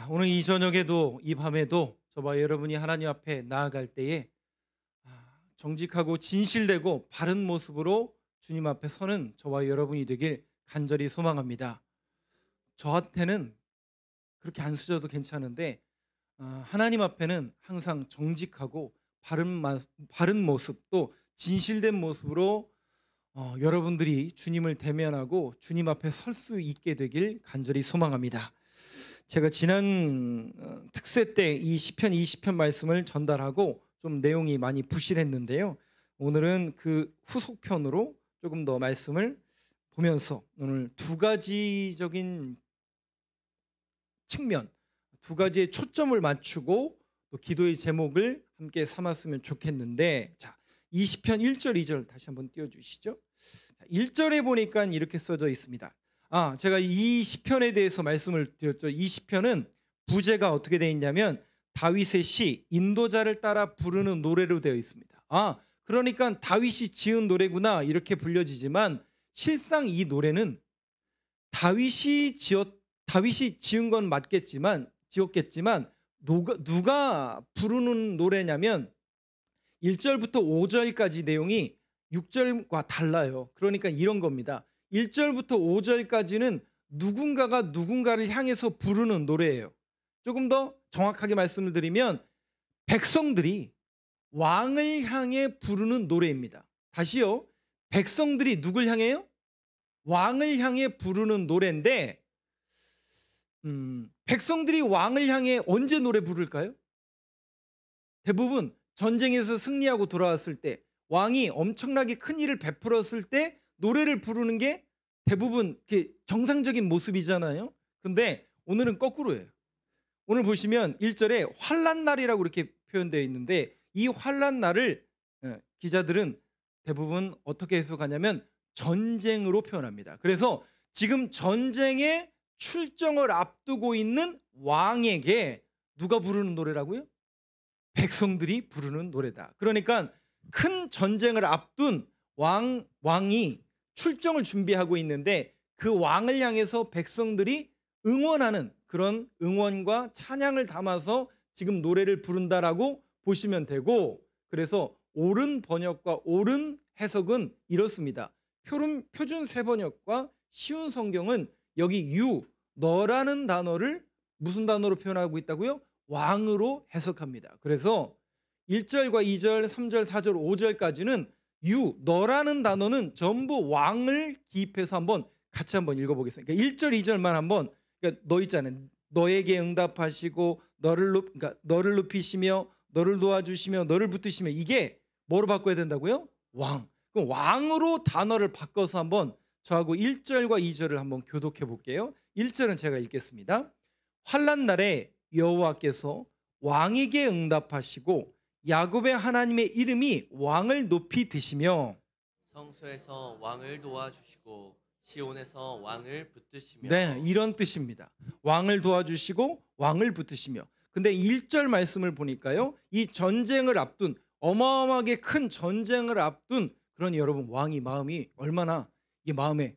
오늘 이 저녁에도 이 밤에도 저와 여러분이 하나님 앞에 나아갈 때에 정직하고 진실되고 바른 모습으로 주님 앞에 서는 저와 여러분이 되길 간절히 소망합니다. 저한테는 그렇게 안 쓰셔도 괜찮은데 하나님 앞에는 항상 정직하고 바른 모습 또 진실된 모습으로 여러분들이 주님을 대면하고 주님 앞에 설 수 있게 되길 간절히 소망합니다. 제가 지난 특세 때 이 시편 20편 말씀을 전달하고 좀 내용이 많이 부실했는데요. 오늘은 그 후속편으로 조금 더 말씀을 보면서 오늘 두 가지적인 측면, 두 가지의 초점을 맞추고 또 기도의 제목을 함께 삼았으면 좋겠는데, 자, 이 시편 1절 2절 다시 한번 띄워주시죠. 1절에 보니까 이렇게 써져 있습니다. 제가 이 시편에 대해서 말씀을 드렸죠. 이 시편은 부제가 어떻게 되어 있냐면 다윗의 시, 인도자를 따라 부르는 노래로 되어 있습니다. 그러니까 다윗이 지은 노래구나 이렇게 불려지지만 실상 이 노래는 다윗이 지은 건 지었겠지만 누가 부르는 노래냐면 1절부터 5절까지 내용이 6절과 달라요. 그러니까 이런 겁니다. 1절부터 5절까지는 누군가가 누군가를 향해서 부르는 노래예요. 조금 더 정확하게 말씀을 드리면 백성들이 왕을 향해 부르는 노래입니다. 다시요. 백성들이 누굴 향해요? 왕을 향해 부르는 노래인데 백성들이 왕을 향해 언제 노래 부를까요? 대부분 전쟁에서 승리하고 돌아왔을 때 왕이 엄청나게 큰 일을 베풀었을 때 노래를 부르는 게 대부분 정상적인 모습이잖아요. 근데 오늘은 거꾸로예요. 오늘 보시면 1절에 환난 날이라고 이렇게 표현되어 있는데 이 환난 날을 기자들은 대부분 어떻게 해석하냐면 전쟁으로 표현합니다. 그래서 지금 전쟁에 출정을 앞두고 있는 왕에게 누가 부르는 노래라고요? 백성들이 부르는 노래다. 그러니까 큰 전쟁을 앞둔 왕이 출정을 준비하고 있는데 그 왕을 향해서 백성들이 응원하는 그런 응원과 찬양을 담아서 지금 노래를 부른다라고 보시면 되고, 그래서 옳은 번역과 옳은 해석은 이렇습니다. 표준 세번역과 쉬운 성경은 여기 너라는 단어를 무슨 단어로 표현하고 있다고요? 왕으로 해석합니다. 그래서 1절과 2절, 3절, 4절, 5절까지는 너라는 단어는 전부 왕을 기입해서 같이 한번 읽어보겠습니다. 그러니까 1절, 2절만 한번, 그러니까 너 있잖아요. 너에게 응답하시고 너를 높이시며 너를 도와주시며 너를 붙드시며, 이게 뭐로 바꿔야 된다고요? 왕. 그럼 왕으로 단어를 바꿔서 한번 저하고 1절과 2절을 한번 교독해 볼게요. 1절은 제가 읽겠습니다. 환난 날에 여호와께서 왕에게 응답하시고 야곱의 하나님의 이름이 왕을 높이 드시며 성소에서 왕을 도와주시고 시온에서 왕을 붙드시며. 네, 이런 뜻입니다. 왕을 도와주시고 왕을 붙드시며. 근데 1절 말씀을 보니까요, 이 전쟁을 앞둔 어마어마하게 큰 전쟁을 앞둔 그러니 여러분 왕이 마음이 얼마나 이 마음에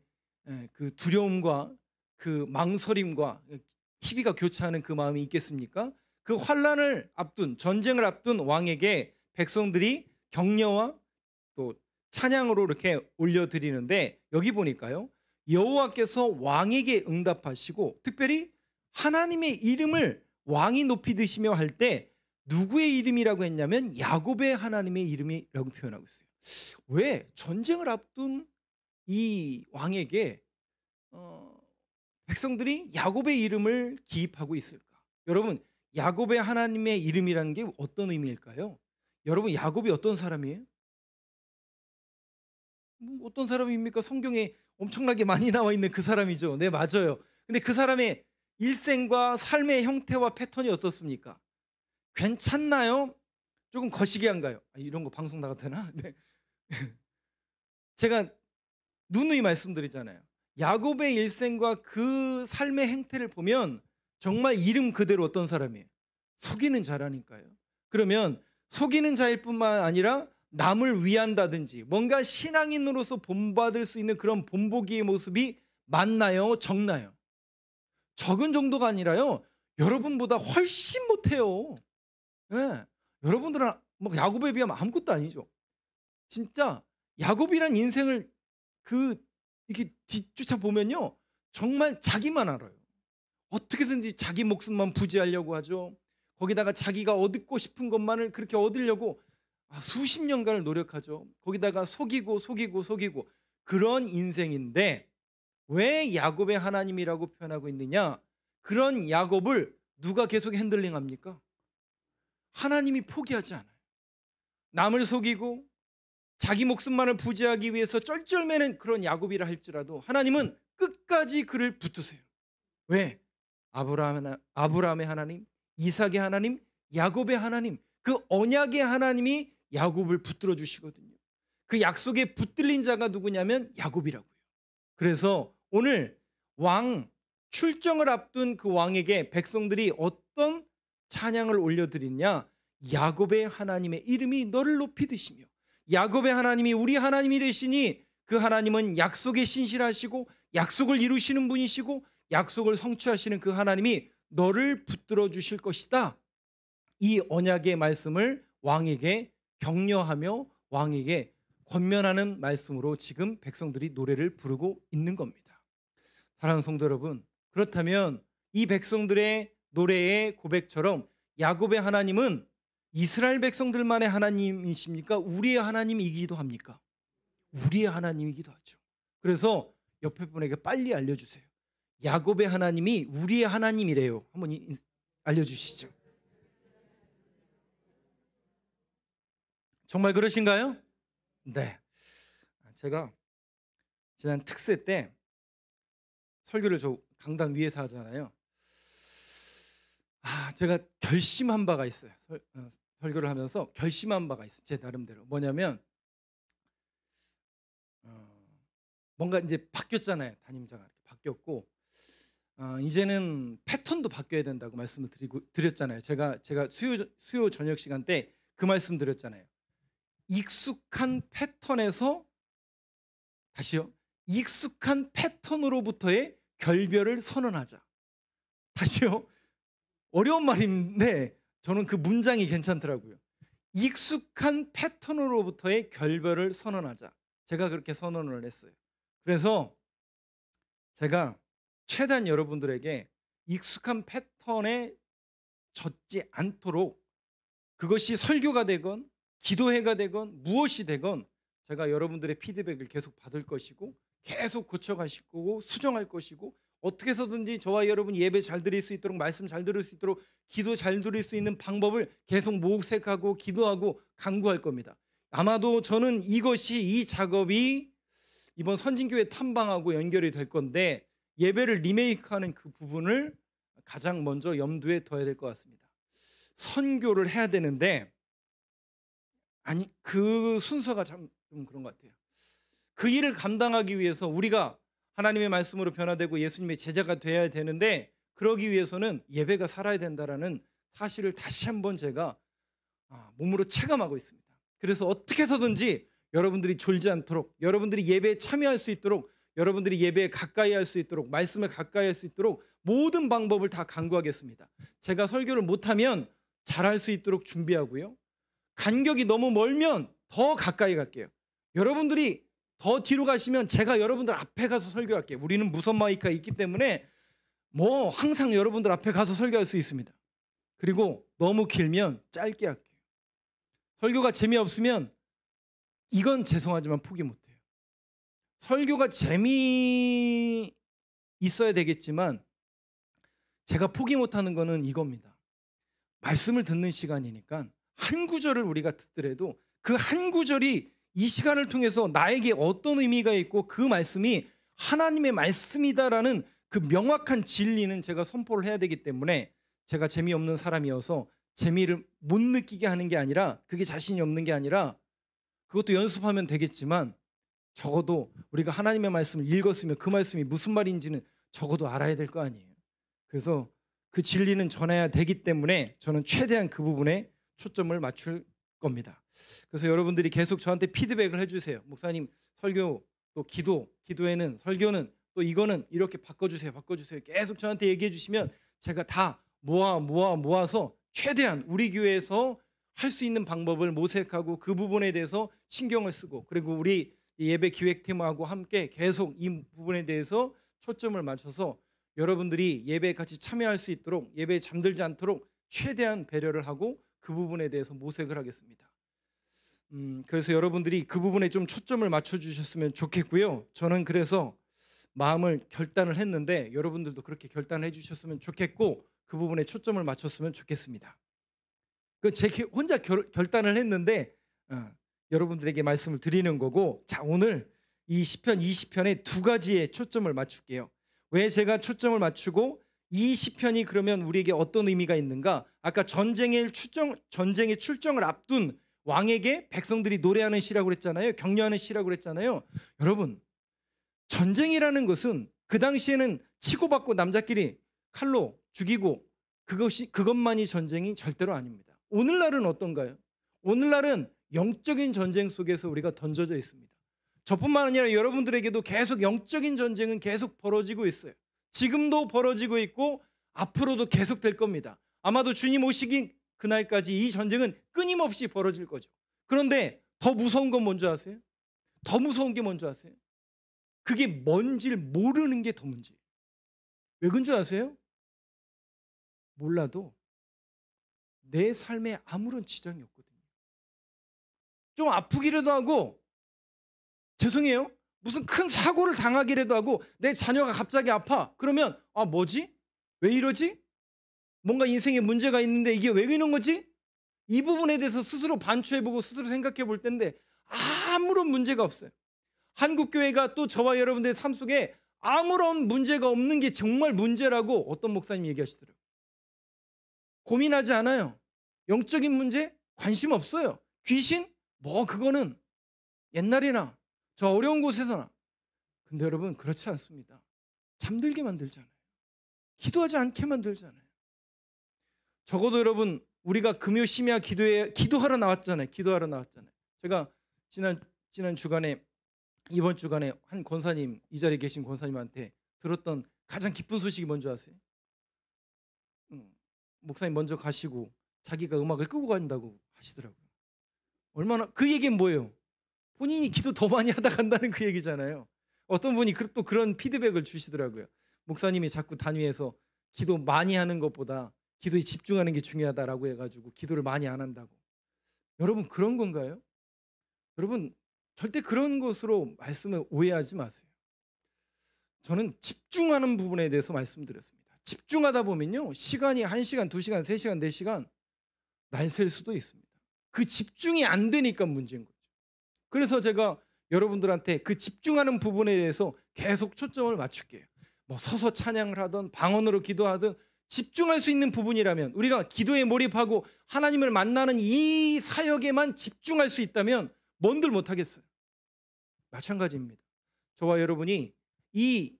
그 두려움과 그 망설임과 희비가 교차하는 그 마음이 있겠습니까? 그 환란을 앞둔 전쟁을 앞둔 왕에게 백성들이 격려와 또 찬양으로 이렇게 올려드리는데, 여기 보니까요 여호와께서 왕에게 응답하시고 특별히 하나님의 이름을 왕이 높이 드시며 할 때 누구의 이름이라고 했냐면 야곱의 하나님의 이름이라고 표현하고 있어요. 왜 전쟁을 앞둔 이 왕에게 백성들이 야곱의 이름을 기입하고 있을까? 여러분, 야곱의 하나님의 이름이라는 게 어떤 의미일까요? 여러분, 야곱이 어떤 사람이에요? 어떤 사람입니까? 성경에 엄청나게 많이 나와 있는 그 사람이죠. 네, 맞아요. 근데 그 사람의 일생과 삶의 형태와 패턴이 어떻습니까? 괜찮나요? 조금 거시기한가요? 이런 거 방송 나가도 되나? 네. 제가 누누이 말씀드리잖아요. 야곱의 일생과 그 삶의 행태를 보면 정말 이름 그대로 어떤 사람이에요? 속이는 자라니까요. 그러면 속이는 자일 뿐만 아니라 남을 위한다든지 뭔가 신앙인으로서 본받을 수 있는 그런 본보기의 모습이 많나요? 적나요? 적은 정도가 아니라요, 여러분보다 훨씬 못해요. 예. 여러분들은 뭐 야곱에 비하면 아무것도 아니죠. 진짜 야곱이란 인생을 이렇게 뒤쫓아 보면요, 정말 자기만 알아요. 어떻게든지 자기 목숨만 부지하려고 하죠. 거기다가 자기가 얻고 싶은 것만을 그렇게 얻으려고 수십 년간을 노력하죠. 거기다가 속이고 그런 인생인데, 왜 야곱의 하나님이라고 표현하고 있느냐? 그런 야곱을 누가 계속 핸들링합니까? 하나님이 포기하지 않아요. 남을 속이고 자기 목숨만을 부지하기 위해서 쩔쩔매는 그런 야곱이라 할지라도 하나님은 끝까지 그를 붙드세요. 왜? 아브라함의 하나님, 이삭의 하나님, 야곱의 하나님, 그 언약의 하나님이 야곱을 붙들어 주시거든요. 그 약속에 붙들린 자가 누구냐면 야곱이라고요. 그래서 오늘 왕 출정을 앞둔 그 왕에게 백성들이 어떤 찬양을 올려드리냐? 야곱의 하나님의 이름이 너를 높이 드시며, 야곱의 하나님이 우리 하나님이 되시니 그 하나님은 약속에 신실하시고 약속을 이루시는 분이시고 약속을 성취하시는 그 하나님이 너를 붙들어 주실 것이다. 이 언약의 말씀을 왕에게 격려하며 왕에게 권면하는 말씀으로 지금 백성들이 노래를 부르고 있는 겁니다. 사랑하는 성도 여러분, 그렇다면 이 백성들의 노래의 고백처럼 야곱의 하나님은 이스라엘 백성들만의 하나님이십니까? 우리의 하나님이기도 합니까? 우리의 하나님이기도 하죠. 그래서 옆에 분에게 빨리 알려주세요. 야곱의 하나님이 우리의 하나님이래요. 한번 알려주시죠. 정말 그러신가요? 네. 제가 지난 특세 때 설교를 저 강당 위에서 하잖아요. 제가 결심한 바가 있어요. 설교를 하면서 결심한 바가 있어요. 제 나름대로. 뭐냐면 뭔가 이제 바뀌었잖아요. 담임자가 이렇게 바뀌었고 이제는 패턴도 바뀌어야 된다고 말씀을 드렸잖아요. 제가 수요 저녁 시간 때 그 말씀 드렸잖아요. 익숙한 패턴에서, 다시요, 익숙한 패턴으로부터의 결별을 선언하자. 다시요, 어려운 말인데 저는 그 문장이 괜찮더라고요. 익숙한 패턴으로부터의 결별을 선언하자. 제가 그렇게 선언을 했어요. 그래서 제가 최대한 여러분들에게 익숙한 패턴에 젖지 않도록, 그것이 설교가 되건 기도회가 되건 무엇이 되건 제가 여러분들의 피드백을 계속 받을 것이고 계속 고쳐가실 거고 수정할 것이고, 어떻게 해서든지 저와 여러분이 예배 잘 드릴 수 있도록, 말씀 잘 들을 수 있도록, 기도 잘 드릴 수 있는 방법을 계속 모색하고 기도하고 강구할 겁니다. 아마도 저는 이 작업이 이번 선진교회 탐방하고 연결이 될 건데, 예배를 리메이크하는 그 부분을 가장 먼저 염두에 둬야 될 것 같습니다. 선교를 해야 되는데 그 순서가 좀 그런 것 같아요. 그 일을 감당하기 위해서 우리가 하나님의 말씀으로 변화되고 예수님의 제자가 되어야 되는데, 그러기 위해서는 예배가 살아야 된다라는 사실을 다시 한번 제가 몸으로 체감하고 있습니다. 그래서 어떻게 해서든지 여러분들이 졸지 않도록, 여러분들이 예배에 참여할 수 있도록, 여러분들이 예배에 가까이 할 수 있도록, 말씀에 가까이 할 수 있도록 모든 방법을 다 강구하겠습니다. 제가 설교를 못하면 잘할 수 있도록 준비하고요, 간격이 너무 멀면 더 가까이 갈게요. 여러분들이 더 뒤로 가시면 제가 여러분들 앞에 가서 설교할게요. 우리는 무선 마이크가 있기 때문에 항상 여러분들 앞에 가서 설교할 수 있습니다. 그리고 너무 길면 짧게 할게요. 설교가 재미없으면 이건 죄송하지만 포기 못해요. 설교가 재미 있어야 되겠지만 제가 포기 못하는 거는 이겁니다. 말씀을 듣는 시간이니까 한 구절을 우리가 듣더라도 그 한 구절이 이 시간을 통해서 나에게 어떤 의미가 있고 그 말씀이 하나님의 말씀이다라는 그 명확한 진리는 제가 선포를 해야 되기 때문에, 제가 재미없는 사람이어서 재미를 못 느끼게 하는 게 아니라, 그게 자신이 없는 게 아니라, 그것도 연습하면 되겠지만 적어도 우리가 하나님의 말씀을 읽었으면 그 말씀이 무슨 말인지는 적어도 알아야 될 거 아니에요. 그래서 그 진리는 전해야 되기 때문에 저는 최대한 그 부분에 초점을 맞출 겁니다. 그래서 여러분들이 계속 저한테 피드백을 해주세요. 목사님, 설교 또 기도에는 설교는 또 이거는 이렇게 바꿔주세요. 계속 저한테 얘기해 주시면 제가 다 모아서 최대한 우리 교회에서 할 수 있는 방법을 모색하고 그 부분에 대해서 신경을 쓰고, 그리고 우리 예배 기획팀하고 함께 계속 이 부분에 대해서 초점을 맞춰서 여러분들이 예배에 같이 참여할 수 있도록, 예배에 잠들지 않도록 최대한 배려를 하고 그 부분에 대해서 모색을 하겠습니다. 그래서 여러분들이 그 부분에 좀 초점을 맞춰주셨으면 좋겠고요. 저는 그래서 마음을 결단을 했는데 여러분들도 그렇게 결단해 주셨으면 좋겠고, 그 부분에 초점을 맞췄으면 좋겠습니다. 제 혼자 결단을 했는데 여러분들에게 말씀을 드리는 거고, 자, 오늘 이 시편 20편에 두 가지에 초점을 맞출게요. 왜 제가 초점을 맞추고 이 시편이 그러면 우리에게 어떤 의미가 있는가? 아까 전쟁의 출정을 앞둔 왕에게 백성들이 노래하는 시라고 그랬잖아요. 격려하는 시라고 그랬잖아요. 여러분, 전쟁이라는 것은 그 당시에는 치고받고 남자끼리 칼로 죽이고 그것만이 전쟁이 절대로 아닙니다. 오늘날은 어떤가요? 오늘날은 영적인 전쟁 속에서 우리가 던져져 있습니다. 저뿐만 아니라 여러분들에게도 계속 영적인 전쟁은 계속 벌어지고 있어요. 지금도 벌어지고 있고 앞으로도 계속 될 겁니다. 아마도 주님 오시기 그날까지 이 전쟁은 끊임없이 벌어질 거죠. 그런데 더 무서운 건 뭔지 아세요? 더 무서운 게 뭔지 아세요? 그게 뭔지를 모르는 게 더 문제예요. 왜 그런 줄 아세요? 몰라도 내 삶에 아무런 지장이 없거든요. 좀 아프기라도 하고, 죄송해요, 무슨 큰 사고를 당하기라도 하고 내 자녀가 갑자기 아파. 그러면 뭐지? 왜 이러지? 뭔가 인생에 문제가 있는데 이게 왜 이런 거지? 이 부분에 대해서 스스로 반추해보고 스스로 생각해 볼 텐데 아무런 문제가 없어요. 한국교회가 또 저와 여러분들의 삶 속에 아무런 문제가 없는 게 정말 문제라고 어떤 목사님 얘기하시더라고요. 고민하지 않아요. 영적인 문제 관심 없어요. 귀신? 그거는 옛날이나 저 어려운 곳에서나. 근데 여러분, 그렇지 않습니다. 잠들게 만들잖아요. 기도하지 않게 만들잖아요. 적어도 여러분, 우리가 금요 심야 기도하러 나왔잖아요. 제가 지난 주간에, 이번 주간에 한 권사님, 이 자리에 계신 권사님한테 들었던 가장 기쁜 소식이 뭔지 아세요? 목사님 먼저 가시고 자기가 음악을 끄고 간다고 하시더라고요. 얼마나, 그 얘기는 뭐예요? 본인이 기도 더 많이 하다 간다는 그 얘기잖아요. 어떤 분이 또 그런 피드백을 주시더라고요. 목사님이 자꾸 단위에서 기도 많이 하는 것보다 기도에 집중하는 게 중요하다라고 해가지고 기도를 많이 안 한다고. 여러분, 그런 건가요? 여러분, 절대 그런 것으로 말씀을 오해하지 마세요. 저는 집중하는 부분에 대해서 말씀드렸습니다. 집중하다 보면요, 시간이 1시간, 2시간, 3시간, 4시간 날 셀 수도 있습니다. 그 집중이 안 되니까 문제인 거죠. 그래서 제가 여러분들한테 그 집중하는 부분에 대해서 계속 초점을 맞출게요. 서서 찬양을 하든 방언으로 기도하든 집중할 수 있는 부분이라면, 우리가 기도에 몰입하고 하나님을 만나는 이 사역에만 집중할 수 있다면 뭔들 못하겠어요. 마찬가지입니다. 저와 여러분이 이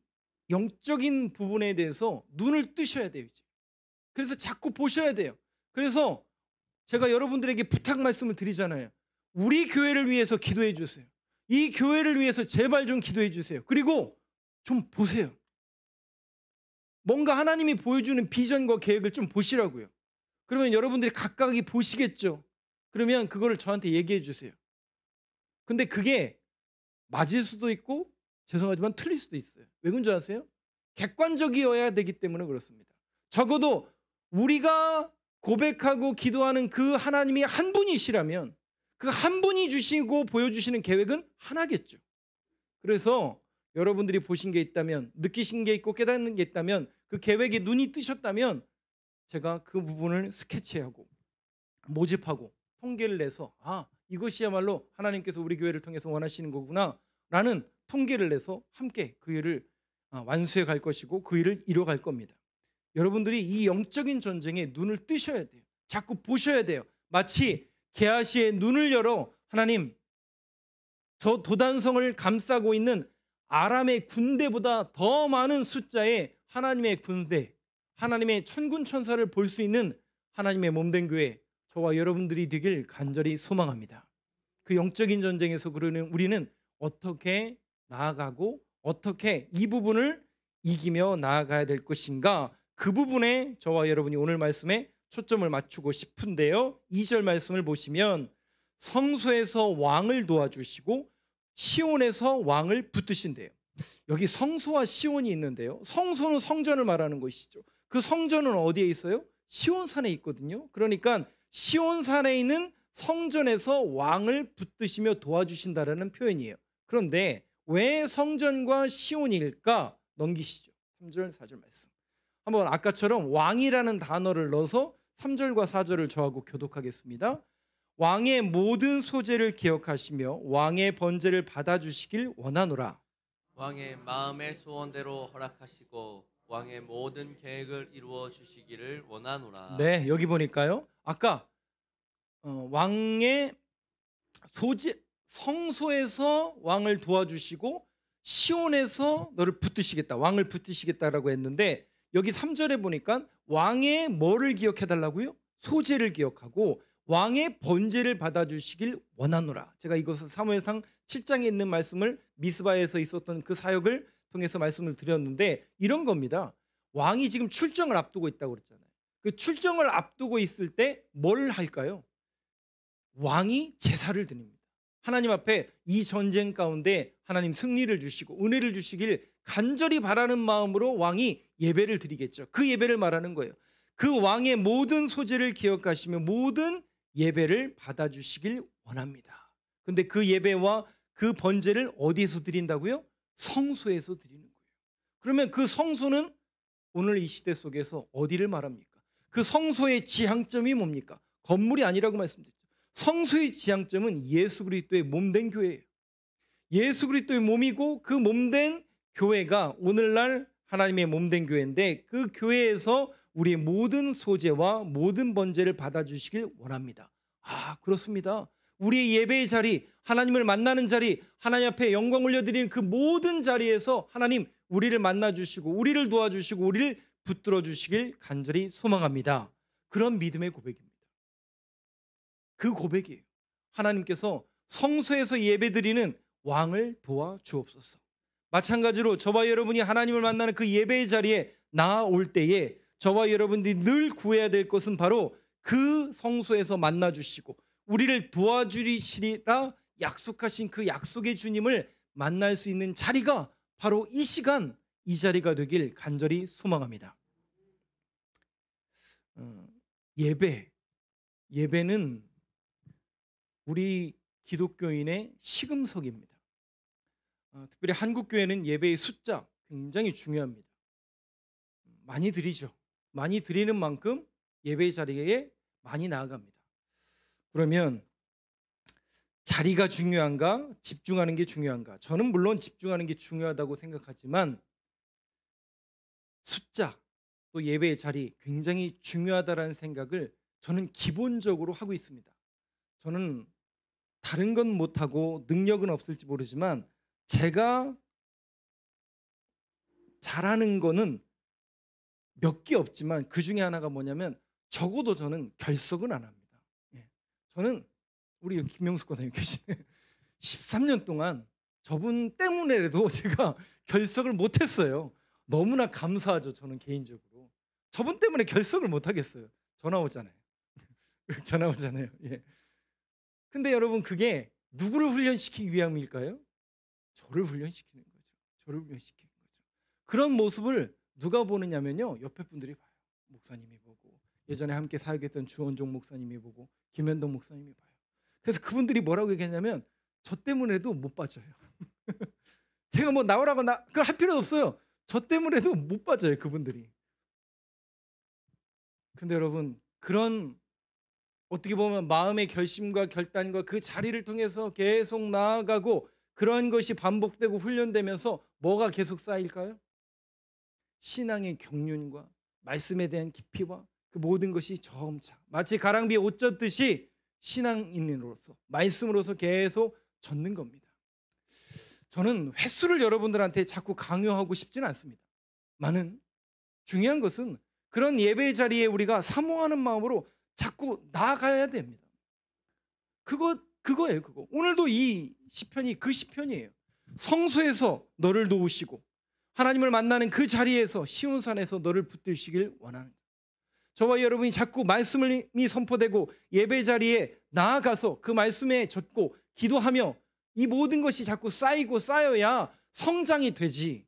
영적인 부분에 대해서 눈을 뜨셔야 돼요. 이제. 그래서 자꾸 보셔야 돼요. 그래서 제가 여러분들에게 부탁 말씀을 드리잖아요. 우리 교회를 위해서 기도해 주세요. 이 교회를 위해서 제발 좀 기도해 주세요. 그리고 좀 보세요. 뭔가 하나님이 보여주는 비전과 계획을 좀 보시라고요. 그러면 여러분들이 각각이 보시겠죠. 그러면 그거를 저한테 얘기해 주세요. 근데 그게 맞을 수도 있고 죄송하지만 틀릴 수도 있어요. 왜 그런 줄 아세요? 객관적이어야 되기 때문에 그렇습니다. 적어도 우리가 고백하고 기도하는 그 하나님이 한 분이시라면 그 한 분이 주시고 보여주시는 계획은 하나겠죠. 그래서 여러분들이 보신 게 있다면, 느끼신 게 있고 깨닫는 게 있다면, 그 계획에 눈이 뜨셨다면 제가 그 부분을 스케치하고 모집하고 통계를 내서 이것이야말로 하나님께서 우리 교회를 통해서 원하시는 거구나 라는 통계를 내서 함께 그 일을 완수해 갈 것이고 그 일을 이뤄 갈 겁니다. 여러분들이 이 영적인 전쟁에 눈을 뜨셔야 돼요. 자꾸 보셔야 돼요. 마치 게하시의 눈을 열어, 하나님, 저 도단성을 감싸고 있는 아람의 군대보다 더 많은 숫자의 하나님의 군대, 하나님의 천군 천사를 볼 수 있는 하나님의 몸된 교회, 저와 여러분들이 되길 간절히 소망합니다. 그 영적인 전쟁에서 우리는 어떻게 나아가고 어떻게 이 부분을 이기며 나아가야 될 것인가, 그 부분에 저와 여러분이 오늘 말씀에 초점을 맞추고 싶은데요. 2절 말씀을 보시면 성소에서 왕을 도와주시고 시온에서 왕을 붙드신대요. 여기 성소와 시온이 있는데요. 성소는 성전을 말하는 것이죠. 그 성전은 어디에 있어요? 시온산에 있거든요. 그러니까 시온산에 있는 성전에서 왕을 붙드시며 도와주신다라는 표현이에요. 그런데 왜 성전과 시온일까? 넘기시죠. 3절 4절 말씀. 한번 아까처럼 왕이라는 단어를 넣어서 3절과 4절을 저하고 교독하겠습니다. 왕의 모든 소재를 기억하시며 왕의 번제를 받아주시길 원하노라. 왕의 마음의 소원대로 허락하시고 왕의 모든 계획을 이루어 주시기를 원하노라. 네, 여기 보니까요. 아까 왕의 소재, 성소에서 왕을 도와주시고 시온에서 너를 붙드시겠다, 왕을 붙드시겠다라고 했는데 여기 3절에 보니까 왕의 뭐를 기억해 달라고요? 소재를 기억하고 왕의 번제를 받아주시길 원하노라. 제가 이것을 사무엘상 7장에 있는 말씀을 미스바에서 있었던 그 사역을 통해서 말씀을 드렸는데 이런 겁니다. 왕이 지금 출정을 앞두고 있다고 그랬잖아요. 그 출정을 앞두고 있을 때 뭘 할까요? 왕이 제사를 드립니다. 하나님 앞에 이 전쟁 가운데 하나님 승리를 주시고 은혜를 주시길 간절히 바라는 마음으로 왕이 예배를 드리겠죠. 그 예배를 말하는 거예요. 그 왕의 모든 소재를 기억하시며 모든 예배를 받아주시길 원합니다. 근데 그 예배와 그 번제를 어디에서 드린다고요? 성소에서 드리는 거예요. 그러면 그 성소는 오늘 이 시대 속에서 어디를 말합니까? 그 성소의 지향점이 뭡니까? 건물이 아니라고 말씀드렸죠. 성소의 지향점은 예수 그리스도의 몸된 교회예요. 예수 그리스도의 몸이고 그 몸된 교회가 오늘날 하나님의 몸된 교회인데 그 교회에서 우리의 모든 소재와 모든 번제를 받아주시길 원합니다. 아, 그렇습니다. 우리의 예배의 자리, 하나님을 만나는 자리, 하나님 앞에 영광 올려드리는 그 모든 자리에서 하나님 우리를 만나주시고 우리를 도와주시고 우리를 붙들어 주시길 간절히 소망합니다. 그런 믿음의 고백입니다. 그 고백이에요. 하나님께서 성소에서 예배드리는 왕을 도와주옵소서. 마찬가지로 저와 여러분이 하나님을 만나는 그 예배의 자리에 나아올 때에 저와 여러분들이 늘 구해야 될 것은 바로 그 성소에서 만나주시고 우리를 도와주시리라 약속하신 그 약속의 주님을 만날 수 있는 자리가 바로 이 시간 이 자리가 되길 간절히 소망합니다. 예배는 우리 기독교인의 시금석입니다. 특별히 한국 교회는 예배의 숫자 굉장히 중요합니다. 많이 드리죠. 많이 드리는 만큼 예배의 자리에 많이 나아갑니다. 그러면 자리가 중요한가? 집중하는 게 중요한가? 저는 물론 집중하는 게 중요하다고 생각하지만 숫자 또 예배의 자리 굉장히 중요하다라는 생각을 저는 기본적으로 하고 있습니다. 저는 다른 건 못하고 능력은 없을지 모르지만 제가 잘하는 거는 몇 개 없지만 그 중에 하나가 뭐냐면 적어도 저는 결석은 안 합니다. 저는 우리 김명숙 권사님 계시네. 13년 동안 저분 때문에라도 제가 결석을 못했어요. 너무나 감사하죠. 저는 개인적으로 저분 때문에 결석을 못하겠어요. 전화 오잖아요. 전화 오잖아요. 예. 근데 여러분 그게 누구를 훈련시키기 위함일까요? 저를 훈련시키는 거죠. 저를 훈련시키는 거죠. 그런 모습을 누가 보느냐면요. 옆에 분들이 봐요. 목사님이 보고 예전에 함께 사역했던 주원종 목사님이 보고 김현동 목사님이 봐요. 그래서 그분들이 뭐라고 얘기했냐면 저 때문에도 못 빠져요. 제가 뭐 나오라고 그걸 할 필요 없어요. 저 때문에도 못 빠져요. 그분들이. 근데 여러분 그런 어떻게 보면 마음의 결심과 결단과 그 자리를 통해서 계속 나아가고 그런 것이 반복되고 훈련되면서 뭐가 계속 쌓일까요? 신앙의 경륜과 말씀에 대한 깊이와 그 모든 것이 점차 마치 가랑비에 옷 젖듯이 신앙인으로서 말씀으로서 계속 젖는 겁니다. 저는 횟수를 여러분들한테 자꾸 강요하고 싶지는 않습니다. 많은 중요한 것은 그런 예배의 자리에 우리가 사모하는 마음으로 자꾸 나아가야 됩니다. 그거예요. 오늘도 이 시편이 그 시편이에요. 성소에서 너를 도우시고 하나님을 만나는 그 자리에서 시온산에서 너를 붙드시길 원하는, 저와 여러분이 자꾸 말씀이 선포되고 예배 자리에 나아가서 그 말씀에 젖고 기도하며 이 모든 것이 자꾸 쌓이고 쌓여야 성장이 되지,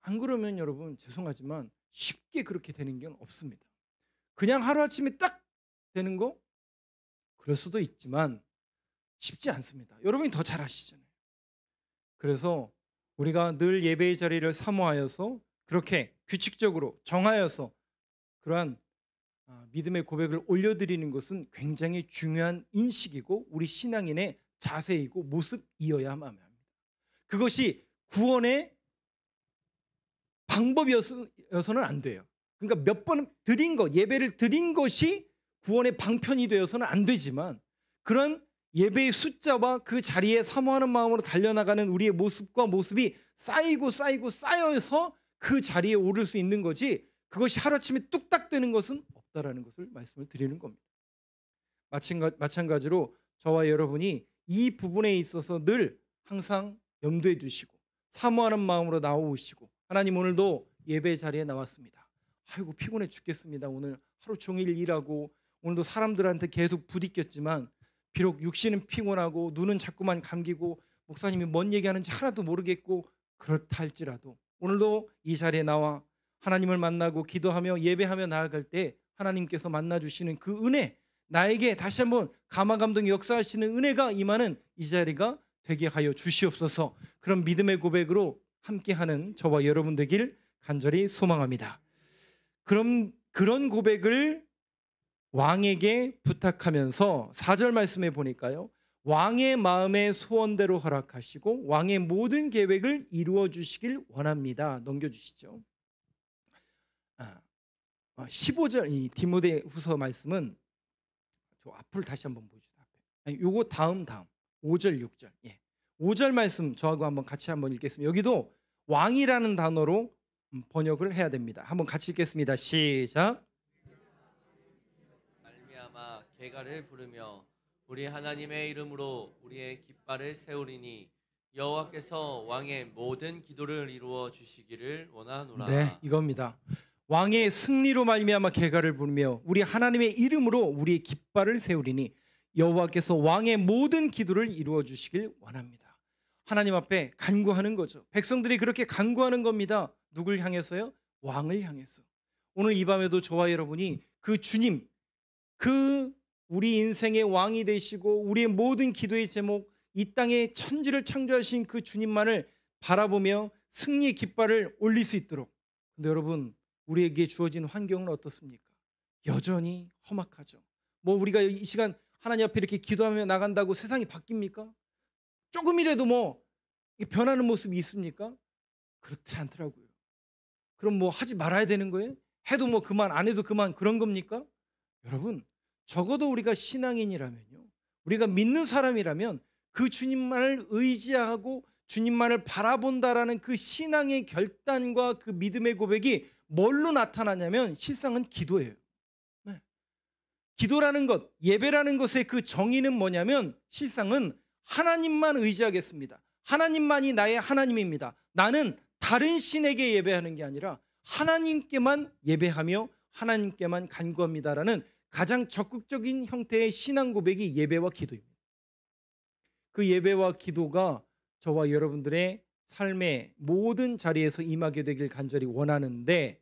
안 그러면 여러분 죄송하지만 쉽게 그렇게 되는 게 없습니다. 그냥 하루아침에 딱 되는 거 그럴 수도 있지만 쉽지 않습니다. 여러분이 더 잘 아시잖아요. 그래서 우리가 늘 예배의 자리를 사모하여서 그렇게 규칙적으로 정하여서 그러한 믿음의 고백을 올려드리는 것은 굉장히 중요한 인식이고 우리 신앙인의 자세이고 모습이어야만 합니다. 그것이 구원의 방법이어서는 안 돼요. 그러니까 몇 번 드린 것, 예배를 드린 것이 구원의 방편이 되어서는 안 되지만, 그런 예배의 숫자와 그 자리에 사모하는 마음으로 달려나가는 우리의 모습과 모습이 쌓이고 쌓이고 쌓여서 그 자리에 오를 수 있는 거지, 그것이 하루아침에 뚝딱 되는 것은 없다라는 것을 말씀을 드리는 겁니다. 마찬가지로 저와 여러분이 이 부분에 있어서 늘 항상 염두에 두시고 사모하는 마음으로 나오시고, 하나님 오늘도 예배 자리에 나왔습니다. 아이고 피곤해 죽겠습니다. 오늘 하루 종일 일하고 오늘도 사람들한테 계속 부딪혔지만 비록 육신은 피곤하고 눈은 자꾸만 감기고 목사님이 뭔 얘기하는지 하나도 모르겠고 그렇다 할지라도 오늘도 이 자리에 나와 하나님을 만나고 기도하며 예배하며 나아갈 때 하나님께서 만나주시는 그 은혜, 나에게 다시 한번 감화감동 역사하시는 은혜가 임하는 이 자리가 되게 하여 주시옵소서. 그런 믿음의 고백으로 함께하는 저와 여러분 되길 간절히 소망합니다. 그럼 그런 고백을 왕에게 부탁하면서 4절 말씀에 보니까요, 왕의 마음의 소원대로 허락하시고 왕의 모든 계획을 이루어 주시길 원합니다. 넘겨주시죠. 15절 이 디모데후서 말씀은 저 앞을 다시 한번 보여주세요. 요거 다음 5절 6절 5절 말씀 저하고 한번 같이 한번 읽겠습니다. 여기도 왕이라는 단어로 번역을 해야 됩니다. 한번 같이 읽겠습니다. 시작. 말미암아 개가를 부르며 우리 하나님의 이름으로 우리의 깃발을 세우리니 여호와께서 왕의 모든 기도를 이루어 주시기를 원하노라. 네, 이겁니다. 왕의 승리로 말미암아 개가를 부르며 우리 하나님의 이름으로 우리의 깃발을 세우리니 여호와께서 왕의 모든 기도를 이루어 주시길 원합니다. 하나님 앞에 간구하는 거죠. 백성들이 그렇게 간구하는 겁니다. 누굴 향해서요? 왕을 향해서. 오늘 이 밤에도 저와 여러분이 그 주님, 그 우리 인생의 왕이 되시고 우리의 모든 기도의 제목, 이 땅에 천지를 창조하신 그 주님만을 바라보며 승리의 깃발을 올릴 수 있도록. 근데 여러분, 우리에게 주어진 환경은 어떻습니까? 여전히 험악하죠. 뭐 우리가 이 시간 하나님 앞에 이렇게 기도하며 나간다고 세상이 바뀝니까? 조금이라도 뭐 변하는 모습이 있습니까? 그렇지 않더라고요. 그럼 뭐 하지 말아야 되는 거예요? 해도 뭐 그만, 안 해도 그만, 그런 겁니까? 여러분, 적어도 우리가 신앙인이라면요, 우리가 믿는 사람이라면 그 주님만을 의지하고 주님만을 바라본다라는 그 신앙의 결단과 그 믿음의 고백이 뭘로 나타나냐면 실상은 기도예요. 네. 기도라는 것, 예배라는 것의 그 정의는 뭐냐면 실상은 하나님만 의지하겠습니다. 하나님만이 나의 하나님입니다. 나는 다른 신에게 예배하는 게 아니라 하나님께만 예배하며 하나님께만 간구합니다라는 가장 적극적인 형태의 신앙 고백이 예배와 기도입니다. 그 예배와 기도가 저와 여러분들의 삶의 모든 자리에서 임하게 되길 간절히 원하는데,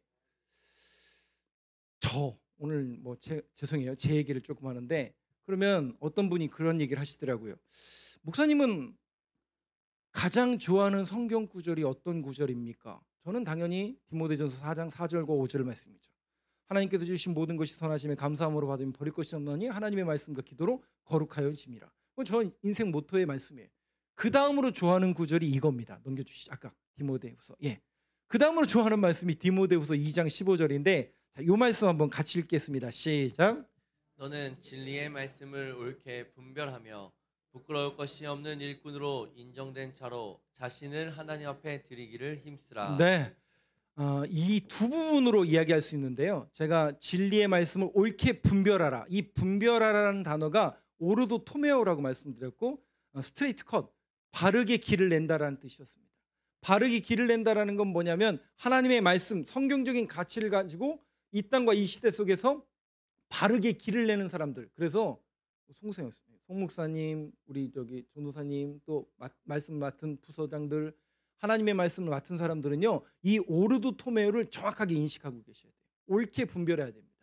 저 오늘 뭐 죄송해요, 제 얘기를 조금 하는데, 그러면 어떤 분이 그런 얘기를 하시더라고요. 목사님은 가장 좋아하는 성경 구절이 어떤 구절입니까? 저는 당연히 디모데전서 4장 4절과 5절 말씀이죠. 하나님께서 주신 모든 것이 선하심에 감사함으로 받으면 버릴 것이 없나니 하나님의 말씀과 기도로 거룩하여 짐이라. 그건 저 인생 모토의 말씀이에요. 그 다음으로 좋아하는 구절이 이겁니다. 넘겨주시죠. 아까 디모데후서. 그 다음으로 좋아하는 말씀이 디모데후서 2장 15절인데, 자, 이 말씀 한번 같이 읽겠습니다. 시작. 너는 진리의 말씀을 옳게 분별하며 부끄러울 것이 없는 일꾼으로 인정된 자로 자신을 하나님 앞에 드리기를 힘쓰라. 네, 이 두 부분으로 이야기할 수 있는데요. 제가 진리의 말씀을 옳게 분별하라. 이 분별하라는 단어가 오르도 토메오라고 말씀드렸고, 스트레이트 컷, 바르게 길을 낸다라는 뜻이었습니다. 바르게 길을 낸다라는 건 뭐냐면 하나님의 말씀, 성경적인 가치를 가지고 이 땅과 이 시대 속에서 바르게 길을 내는 사람들. 그래서 송 목사님, 우리 저기 전도사님, 또 말씀 맡은 부서장들, 하나님의 말씀을 맡은 사람들은요, 이 오르도 토메오를 정확하게 인식하고 계셔야 돼요. 옳게 분별해야 됩니다.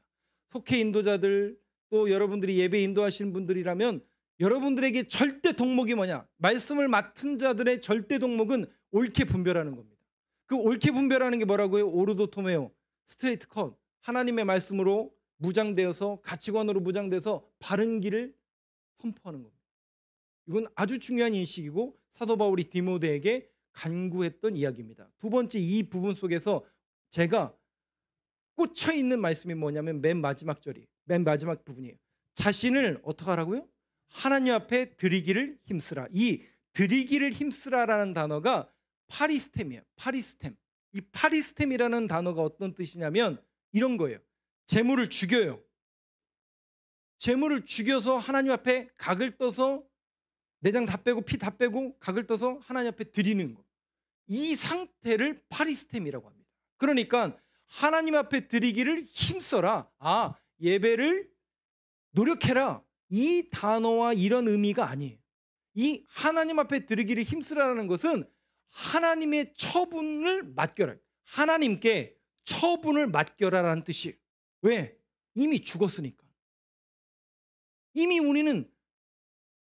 속회 인도자들, 또 여러분들이 예배 인도하시는 분들이라면 여러분들에게 절대 덕목이 뭐냐? 말씀을 맡은 자들의 절대 덕목은 옳게 분별하는 겁니다. 그 옳게 분별하는 게 뭐라고요? 오르도 토메오, 스트레이트 컷. 하나님의 말씀으로 무장되어서, 가치관으로 무장돼서 바른 길을 선포하는 겁니다. 이건 아주 중요한 인식이고 사도 바울이 디모데에게 간구했던 이야기입니다. 두 번째, 이 부분 속에서 제가 꽂혀 있는 말씀이 뭐냐면 맨 마지막 부분이에요. 자신을 어떻게 하라고요? 하나님 앞에 드리기를 힘쓰라. 이 드리기를 힘쓰라라는 단어가 파리스템이에요. 파리스템. 이 파리스템이라는 단어가 어떤 뜻이냐면 이런 거예요. 재물을 죽여요. 재물을 죽여서 하나님 앞에 각을 떠서 내장 다 빼고 피 다 빼고 각을 떠서 하나님 앞에 드리는 거. 이 상태를 파리스템이라고 합니다. 그러니까 하나님 앞에 드리기를 힘써라. 예배를 노력해라. 이 단어와 이런 의미가 아니에요. 이 하나님 앞에 드리기를 힘쓰라는 것은 하나님의 처분을 맡겨라. 하나님께 처분을 맡겨라라는 뜻이에요. 왜? 이미 죽었으니까. 이미 우리는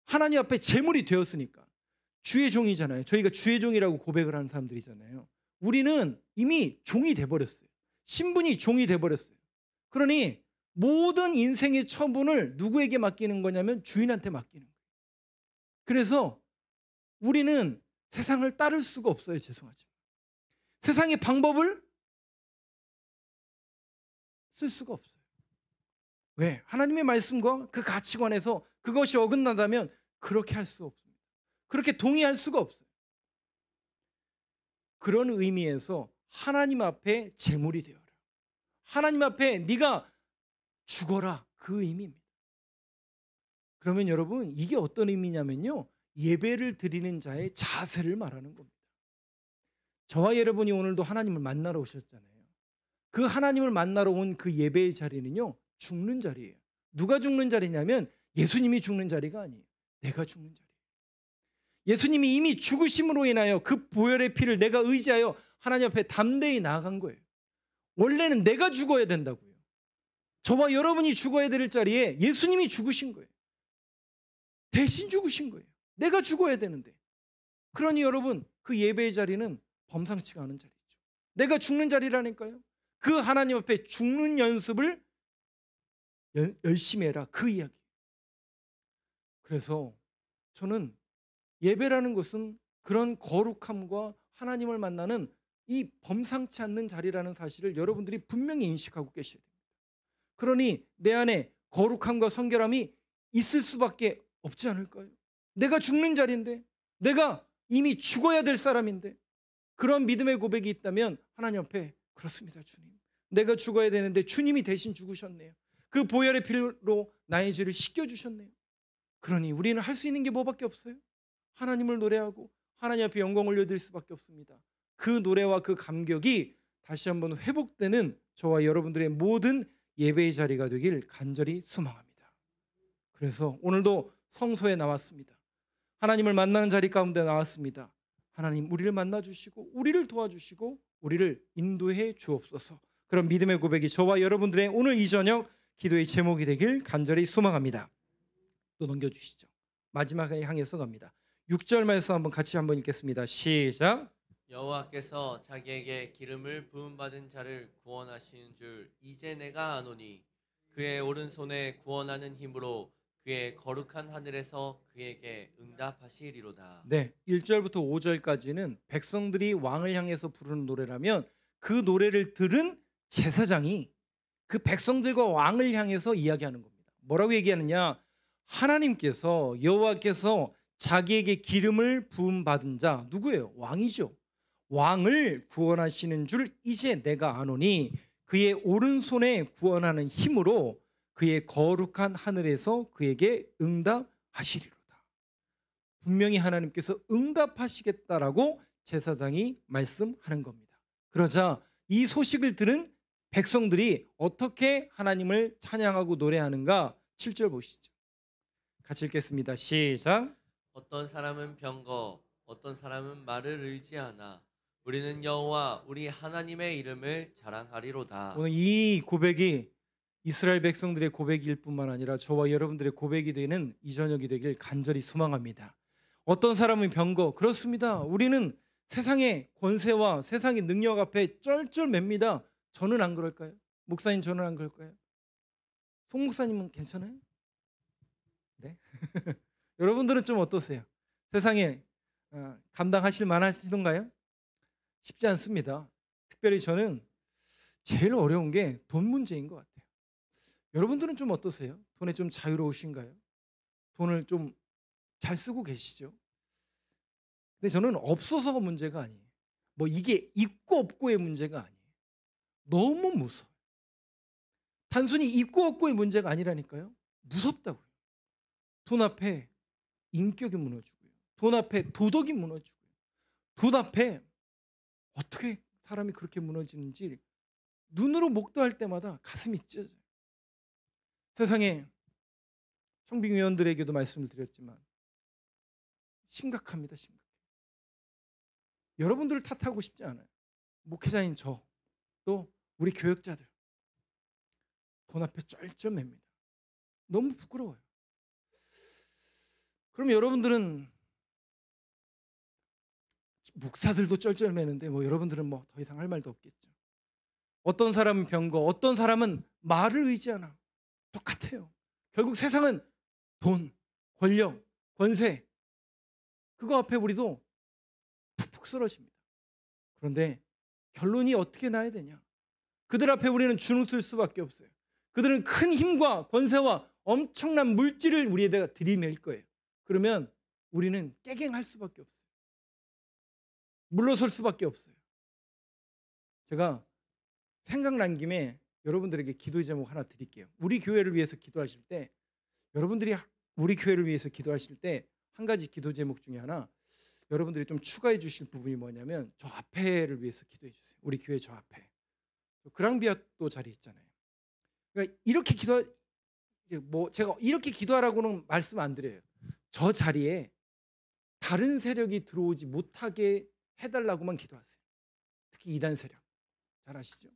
하나님 앞에 제물이 되었으니까. 주의 종이잖아요. 저희가 주의 종이라고 고백을 하는 사람들이잖아요. 우리는 이미 종이 돼버렸어요. 신분이 종이 돼버렸어요. 그러니 모든 인생의 처분을 누구에게 맡기는 거냐면 주인한테 맡기는 거예요. 그래서 우리는 세상을 따를 수가 없어요. 죄송하지만 세상의 방법을 쓸 수가 없어요. 왜? 하나님의 말씀과 그 가치관에서 그것이 어긋나다면 그렇게 할 수 없습니다. 그렇게 동의할 수가 없어요. 그런 의미에서 하나님 앞에 제물이 되어라. 하나님 앞에 네가 죽어라. 그 의미입니다. 그러면 여러분 이게 어떤 의미냐면요, 예배를 드리는 자의 자세를 말하는 겁니다. 저와 여러분이 오늘도 하나님을 만나러 오셨잖아요. 그 하나님을 만나러 온 그 예배의 자리는요, 죽는 자리예요. 누가 죽는 자리냐면 예수님이 죽는 자리가 아니에요. 내가 죽는 자리예요. 예수님이 이미 죽으심으로 인하여 그 보혈의 피를 내가 의지하여 하나님 앞에 담대히 나아간 거예요. 원래는 내가 죽어야 된다고요. 저와 여러분이 죽어야 될 자리에 예수님이 죽으신 거예요. 대신 죽으신 거예요. 내가 죽어야 되는데. 그러니 여러분 그 예배의 자리는 범상치가 않은 자리죠. 내가 죽는 자리라니까요. 그 하나님 앞에 죽는 연습을 열심히 해라. 그 이야기. 그래서 저는 예배라는 것은 그런 거룩함과 하나님을 만나는 이 범상치 않는 자리라는 사실을 여러분들이 분명히 인식하고 계셔야 됩니다. 그러니 내 안에 거룩함과 성결함이 있을 수밖에 없지 않을까요? 내가 죽는 자리인데, 내가 이미 죽어야 될 사람인데, 그런 믿음의 고백이 있다면 하나님 앞에 그렇습니다. 주님, 내가 죽어야 되는데 주님이 대신 죽으셨네요. 그 보혈의 피로 나의 죄를 씻겨주셨네요. 그러니 우리는 할 수 있는 게 뭐밖에 없어요? 하나님을 노래하고 하나님 앞에 영광 올려드릴 수밖에 없습니다. 그 노래와 그 감격이 다시 한번 회복되는 저와 여러분들의 모든 예배의 자리가 되길 간절히 소망합니다. 그래서 오늘도 성소에 나왔습니다. 하나님을 만나는 자리 가운데 나왔습니다. 하나님, 우리를 만나주시고 우리를 도와주시고 우리를 인도해 주옵소서. 그런 믿음의 고백이 저와 여러분들의 오늘 이 저녁 기도의 제목이 되길 간절히 소망합니다. 또 넘겨주시죠. 마지막에 향해서 갑니다. 6절 말씀 같이 한번 읽겠습니다. 시작. 여호와께서 자기에게 기름을 부음받은 자를 구원하시는 줄 이제 내가 아노니 그의 오른손에 구원하는 힘으로 그의 거룩한 하늘에서 그에게 응답하시리로다. 네, 1절부터 5절까지는 백성들이 왕을 향해서 부르는 노래라면 그 노래를 들은 제사장이 그 백성들과 왕을 향해서 이야기하는 겁니다. 뭐라고 얘기하느냐? 하나님께서, 여호와께서 자기에게 기름을 부음받은 자, 누구예요? 왕이죠. 왕을 구원하시는 줄 이제 내가 아노니 그의 오른손에 구원하는 힘으로 그의 거룩한 하늘에서 그에게 응답하시리로다. 분명히 하나님께서 응답하시겠다라고 제사장이 말씀하는 겁니다. 그러자 이 소식을 들은 백성들이 어떻게 하나님을 찬양하고 노래하는가 7절 보시죠. 같이 읽겠습니다. 시작. 어떤 사람은 병거, 어떤 사람은 말을 의지하나 우리는 여호와 우리 하나님의 이름을 자랑하리로다. 오늘 이 고백이 이스라엘 백성들의 고백일 뿐만 아니라 저와 여러분들의 고백이 되는 이 저녁이 되길 간절히 소망합니다. 어떤 사람은 병거, 그렇습니다. 우리는 세상의 권세와 세상의 능력 앞에 쩔쩔맵니다. 저는 안 그럴까요? 목사님, 저는 안 그럴까요? 송 목사님은 괜찮아요? 네. 여러분들은 좀 어떠세요? 세상에 감당하실 만하시던가요? 쉽지 않습니다. 특별히 저는 제일 어려운 게 돈 문제인 것 같아요. 여러분들은 좀 어떠세요? 돈에 좀 자유로우신가요? 돈을 좀 잘 쓰고 계시죠? 근데 저는 없어서가 문제가 아니에요. 뭐 이게 있고 없고의 문제가 아니에요. 너무 무서워요. 단순히 있고 없고의 문제가 아니라니까요. 무섭다고요. 돈 앞에 인격이 무너지고요. 돈 앞에 도덕이 무너지고요. 돈 앞에 어떻게 사람이 그렇게 무너지는지 눈으로 목도할 때마다 가슴이 찢어져요. 세상에 청빙위원들에게도 말씀을 드렸지만 심각합니다. 심각해요. 여러분들을 탓하고 싶지 않아요. 목회자인 저, 또 우리 교역자들 돈 앞에 쩔쩔맵니다. 너무 부끄러워요. 그럼 여러분들은 목사들도 쩔쩔매는데 뭐 여러분들은 뭐 더 이상 할 말도 없겠죠. 어떤 사람은 병거, 어떤 사람은 말을 의지하나 똑같아요. 결국 세상은 돈, 권력, 권세 그거 앞에 우리도 푹푹 쓰러집니다. 그런데 결론이 어떻게 나야 되냐? 그들 앞에 우리는 주눅들 수밖에 없어요. 그들은 큰 힘과 권세와 엄청난 물질을 우리에다가 들이맬 거예요. 그러면 우리는 깨갱할 수밖에 없어요. 물러설 수밖에 없어요. 제가 생각난 김에 여러분들에게 기도의 제목 하나 드릴게요. 우리 교회를 위해서 기도하실 때 여러분들이 우리 교회를 위해서 기도하실 때 한 가지 기도 제목 중에 하나 여러분들이 좀 추가해 주실 부분이 뭐냐면 저 앞에를 위해서 기도해 주세요. 우리 교회 저 앞에. 그랑비아또 자리 있잖아요. 그러니까 이렇게 제가 이렇게 기도하라고는 말씀 안 드려요. 저 자리에 다른 세력이 들어오지 못하게 해달라고만 기도하세요. 특히 이단 세력. 잘 아시죠?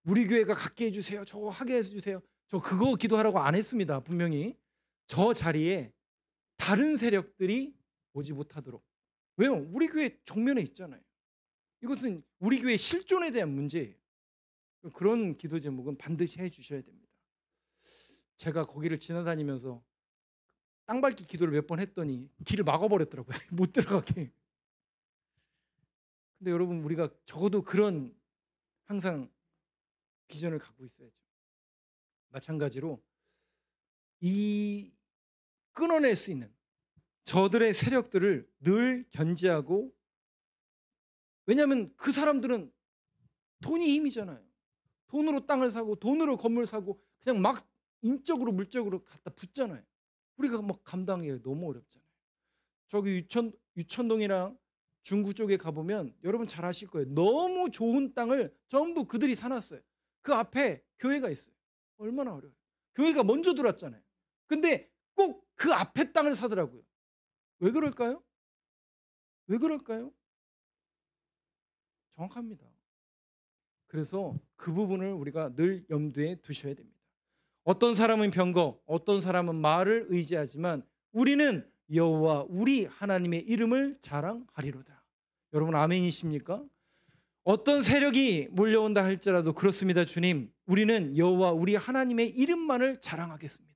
우리 교회가 갖게 해주세요. 저거 하게 해주세요. 저 그거 기도하라고 안 했습니다. 분명히. 저 자리에 다른 세력들이 오지 못하도록. 왜요? 우리 교회 정면에 있잖아요. 이것은 우리 교회 실존에 대한 문제예요. 그런 기도 제목은 반드시 해주셔야 됩니다. 제가 거기를 지나다니면서 땅밟기 기도를 몇 번 했더니 길을 막아버렸더라고요. 못 들어가게. 근데 여러분 우리가 적어도 그런 항상 비전을 갖고 있어야죠. 마찬가지로 이 끊어낼 수 있는 저들의 세력들을 늘 견제하고, 왜냐하면 그 사람들은 돈이 힘이잖아요. 돈으로 땅을 사고 돈으로 건물 사고 그냥 막 인적으로 물적으로 갖다 붙잖아요. 우리가 막 감당하기가 너무 어렵잖아요. 저기 유천동이랑 중구 쪽에 가보면 여러분 잘 아실 거예요. 너무 좋은 땅을 전부 그들이 사놨어요. 그 앞에 교회가 있어요. 얼마나 어려워요. 교회가 먼저 들어왔잖아요. 근데 꼭 그 앞에 땅을 사더라고요. 왜 그럴까요? 왜 그럴까요? 정확합니다. 그래서 그 부분을 우리가 늘 염두에 두셔야 됩니다. 어떤 사람은 병거, 어떤 사람은 말을 의지하지만 우리는 여호와 우리 하나님의 이름을 자랑하리로다. 여러분 아멘이십니까? 어떤 세력이 몰려온다 할지라도 그렇습니다. 주님, 우리는 여호와 우리 하나님의 이름만을 자랑하겠습니다.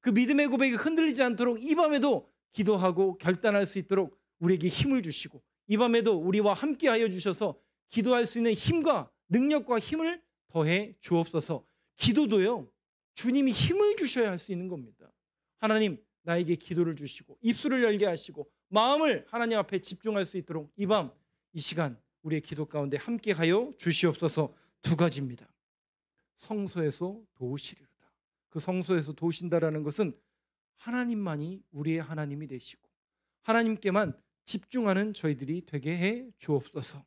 그 믿음의 고백이 흔들리지 않도록 이 밤에도 기도하고 결단할 수 있도록 우리에게 힘을 주시고, 이 밤에도 우리와 함께하여 주셔서 기도할 수 있는 힘과 능력과 힘을 더해 주옵소서. 기도도요, 주님이 힘을 주셔야 할 수 있는 겁니다. 하나님, 나에게 기도를 주시고 입술을 열게 하시고 마음을 하나님 앞에 집중할 수 있도록 이 밤, 이 시간 우리의 기도 가운데 함께하여 주시옵소서. 두 가지입니다. 성소에서 도우시리로다. 그 성소에서 도우신다라는 것은 하나님만이 우리의 하나님이 되시고 하나님께만 집중하는 저희들이 되게 해 주옵소서.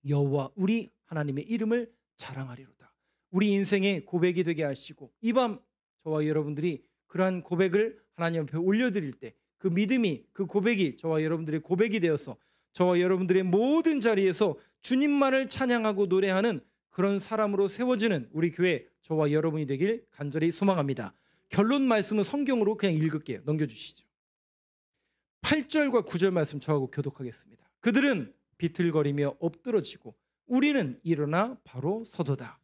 여호와 우리 하나님의 이름을 자랑하리로다. 우리 인생의 고백이 되게 하시고 이 밤 저와 여러분들이 그러한 고백을 하나님 앞에 올려드릴 때 그 믿음이 그 고백이 저와 여러분들의 고백이 되어서 저와 여러분들의 모든 자리에서 주님만을 찬양하고 노래하는 그런 사람으로 세워지는 우리 교회 저와 여러분이 되길 간절히 소망합니다. 결론 말씀은 성경으로 그냥 읽을게요. 넘겨주시죠. 8절과 9절 말씀 저하고 교독하겠습니다. 그들은 비틀거리며 엎드러지고 우리는 일어나 바로 서도다.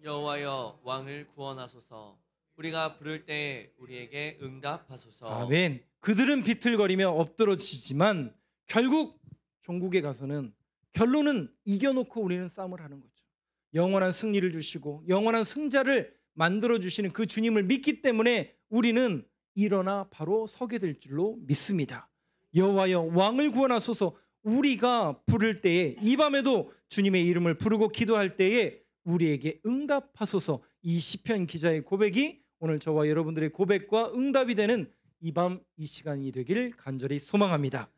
여호와여 왕을 구원하소서. 우리가 부를 때 우리에게 응답하소서. 아멘. 그들은 비틀거리며 엎드러지지만 결국 종국에 가서는 결론은 이겨놓고 우리는 싸움을 하는 거죠. 영원한 승리를 주시고 영원한 승자를 만들어 주시는 그 주님을 믿기 때문에 우리는 일어나 바로 서게 될 줄로 믿습니다. 여호와여 왕을 구원하소서. 우리가 부를 때에 이 밤에도 주님의 이름을 부르고 기도할 때에 우리에게 응답하소서. 이 시편 기자의 고백이 오늘 저와 여러분들의 고백과 응답이 되는 이 밤 이 시간이 되길 간절히 소망합니다.